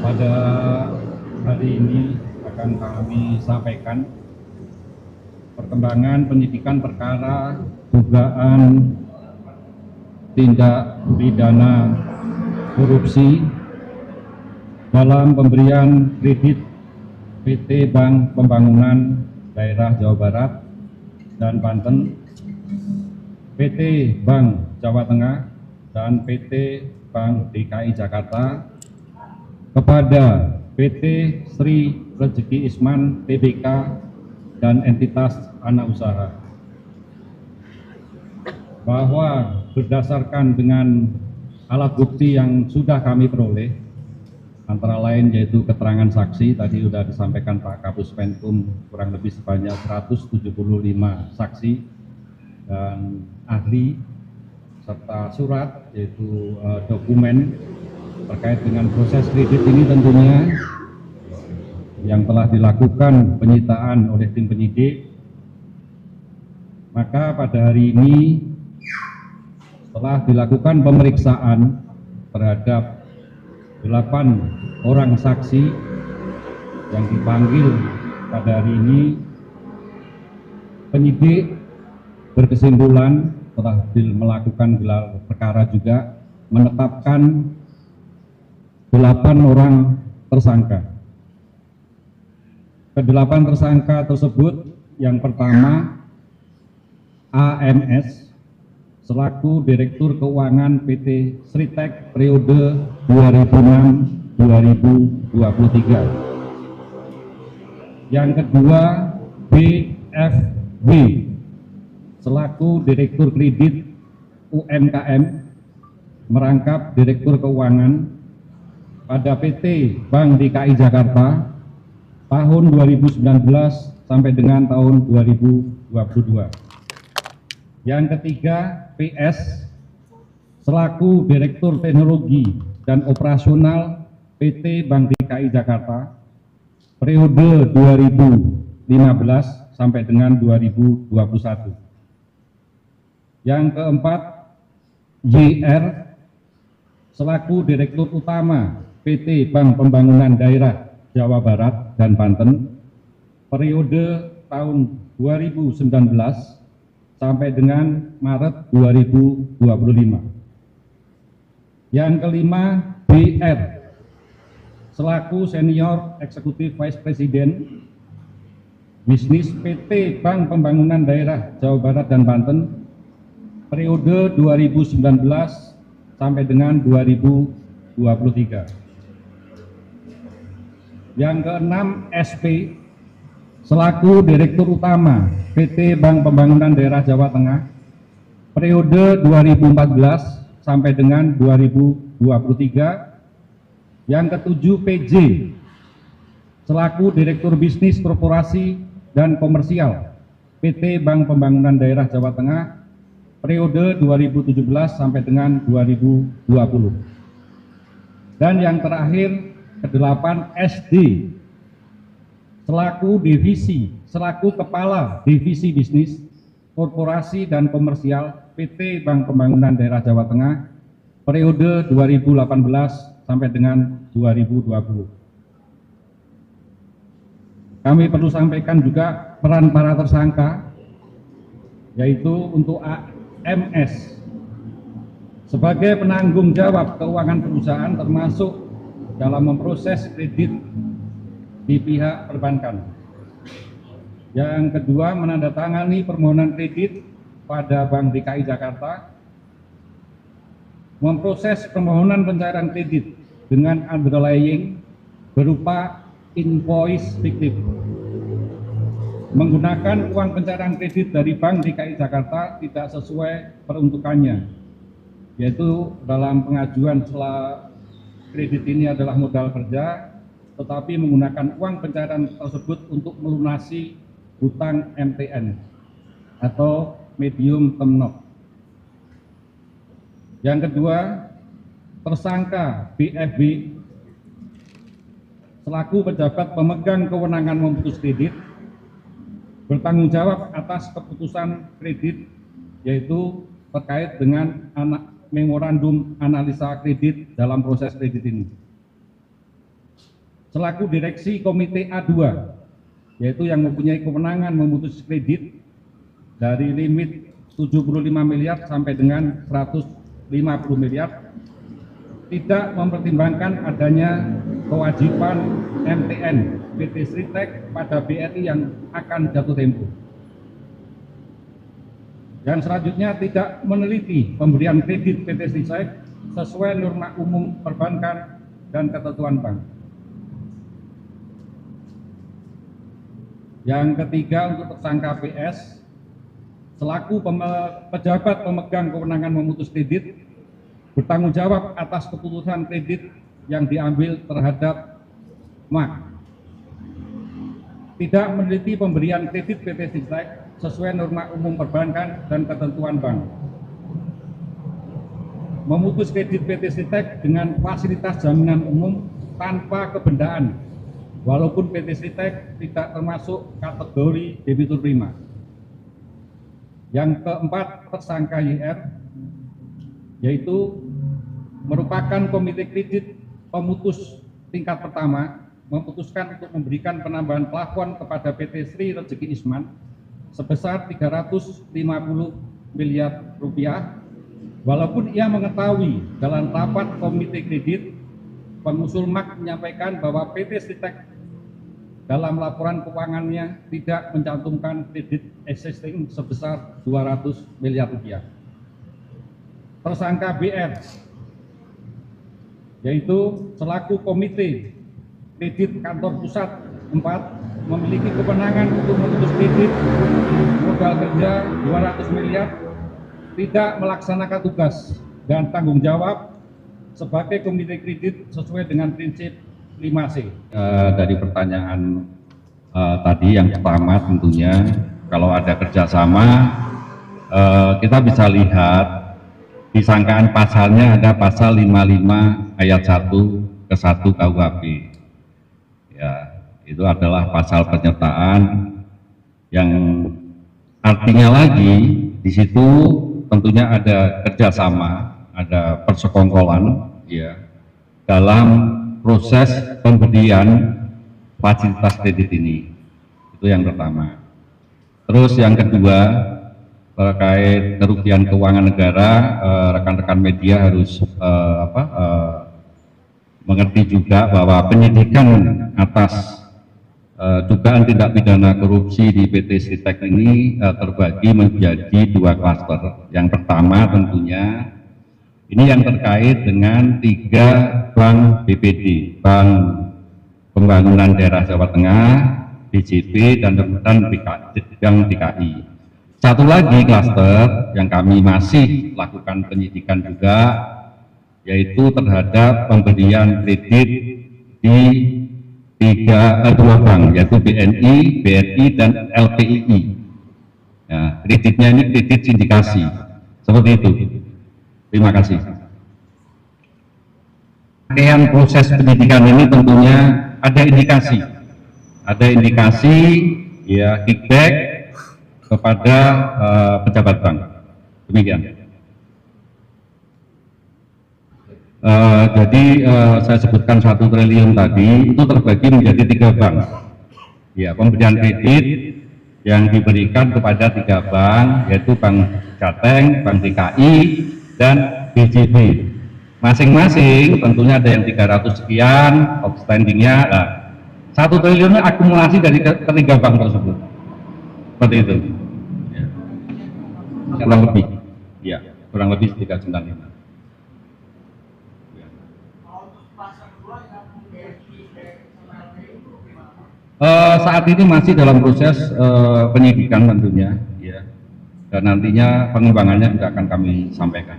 Pada hari ini akan kami sampaikan perkembangan penyidikan perkara dugaan tindak pidana korupsi dalam pemberian kredit PT Bank Pembangunan Daerah Jawa Barat dan Banten, PT Bank Jawa Tengah, dan PT Bank DKI Jakarta kepada PT Sri Rezeki Isman Tbk dan entitas anak usaha, bahwa berdasarkan dengan alat bukti yang sudah kami peroleh, antara lain yaitu keterangan saksi, tadi sudah disampaikan Pak Kapus Penkum, kurang lebih sebanyak 175 saksi dan ahli, serta surat yaitu dokumen terkait dengan proses kredit ini tentunya yang telah dilakukan penyitaan oleh tim penyidik. Maka pada hari ini setelah dilakukan pemeriksaan terhadap 8 orang saksi yang dipanggil pada hari ini, penyidik berkesimpulan telah melakukan gelar perkara juga menetapkan 8 orang tersangka. Ke-8 tersangka tersebut, yang pertama AMS selaku Direktur Keuangan PT Sritek periode 2006-2023. Yang kedua BFW selaku Direktur Kredit UMKM merangkap Direktur Keuangan pada PT Bank DKI Jakarta tahun 2019 sampai dengan tahun 2022. Yang ketiga PS selaku Direktur Teknologi dan Operasional PT Bank DKI Jakarta periode 2015 sampai dengan 2021. Yang keempat YR selaku Direktur Utama PT Bank Pembangunan Daerah Jawa Barat dan Banten periode tahun 2019 sampai dengan Maret 2025. Yang kelima BR selaku Senior Eksekutif Vice President Bisnis PT Bank Pembangunan Daerah Jawa Barat dan Banten periode 2019 sampai dengan 2023. Yang keenam SP selaku Direktur Utama PT Bank Pembangunan Daerah Jawa Tengah periode 2014 sampai dengan 2023. Yang ketujuh PJ selaku Direktur Bisnis Korporasi dan Komersial PT Bank Pembangunan Daerah Jawa Tengah periode 2017 sampai dengan 2020. Dan yang terakhir ke-8 SD selaku Kepala Divisi Bisnis, Korporasi dan Komersial PT Bank Pembangunan Daerah Jawa Tengah periode 2018 sampai dengan 2020. Kami perlu sampaikan juga peran para tersangka, yaitu untuk AMS sebagai penanggung jawab keuangan perusahaan termasuk dalam memproses kredit di pihak perbankan. Yang kedua, menandatangani permohonan kredit pada Bank DKI Jakarta, memproses permohonan pencairan kredit dengan underlying berupa invoice fiktif, menggunakan uang pencairan kredit dari Bank DKI Jakarta tidak sesuai peruntukannya, yaitu dalam pengajuan setelah kredit ini adalah modal kerja, tetapi menggunakan uang pencairan tersebut untuk melunasi hutang MTN atau medium term note. Yang kedua, tersangka BFB selaku pejabat pemegang kewenangan memutus kredit bertanggung jawab atas keputusan kredit, yaitu terkait dengan memorandum analisa kredit dalam proses kredit ini. selaku direksi Komite A2, yaitu yang mempunyai kewenangan memutus kredit dari limit 75 miliar sampai dengan 150 miliar, tidak mempertimbangkan adanya kewajiban MTN PT Sritek pada BRI yang akan jatuh tempo. Yang selanjutnya, tidak meneliti pemberian kredit PT Sritek sesuai norma umum perbankan dan ketentuan bank. Yang ketiga, untuk tersangka PS, selaku pejabat pemegang kewenangan memutus kredit, bertanggung jawab atas keputusan kredit yang diambil terhadap MAK. Tidak meneliti pemberian kredit PT Sritek sesuai norma umum perbankan dan ketentuan bank. Memutus kredit PT Sritek dengan fasilitas jaminan umum tanpa kebendaan, walaupun PT Sritek tidak termasuk kategori debitur prima. Yang keempat, tersangka YR, yaitu merupakan komite kredit pemutus tingkat pertama, memutuskan untuk memberikan penambahan plafon kepada PT Sri Rezeki Isman sebesar 350 miliar rupiah, walaupun ia mengetahui dalam rapat komite kredit pengusul MAK menyampaikan bahwa PT Sritek dalam laporan keuangannya tidak mencantumkan kredit existing sebesar 200 miliar rupiah. Tersangka BR, yaitu selaku komite kredit kantor pusat 4, memiliki kewenangan untuk memutus kredit modal kerja 200 miliar, tidak melaksanakan tugas dan tanggung jawab sebagai komite kredit sesuai dengan prinsip 5C. Dari pertanyaan tadi yang pertama, tentunya kalau ada kerjasama, kita bisa lihat di sangkaan pasalnya ada pasal 55 ayat 1 ke 1 KUHP. Ya, itu adalah pasal penyertaan yang artinya lagi di situ tentunya ada kerjasama, ada persekongkolan, ya, dalam proses pemberian fasilitas kredit ini. Itu yang pertama. Terus yang kedua, terkait kerugian keuangan negara, rekan-rekan media harus mengerti juga bahwa penyidikan atas dugaan tindak pidana korupsi di PT Sritek ini terbagi menjadi 2 klaster. Yang pertama tentunya ini yang terkait dengan 3 bank BPD, Bank Pembangunan Daerah Jawa Tengah, BJB, dan Bank DKI. Satu lagi klaster yang kami masih lakukan penyidikan juga, yaitu terhadap pemberian kredit di 2 bank, yaitu BNI, BRI, dan LPII. Ya, kreditnya ini kredit sindikasi, seperti itu. Terima kasih. Rangkaian proses penyidikan ini tentunya ada indikasi, ya, kickback kepada pejabat bank. Demikian. Jadi saya sebutkan 1 triliun tadi itu terbagi menjadi 3 bank. Ya, pemberian kredit yang diberikan kepada 3 bank, yaitu Bank Jateng, Bank DKI, dan BJB. Masing-masing tentunya ada yang 300 sekian outstandingnya. Nah, 1 triliun akumulasi dari ketiga bank tersebut. Seperti itu. Ya. Kurang lebih. Ya, kurang lebih 395. Saat ini masih dalam proses penyidikan tentunya, ya, dan nantinya pengembangannya juga akan kami sampaikan.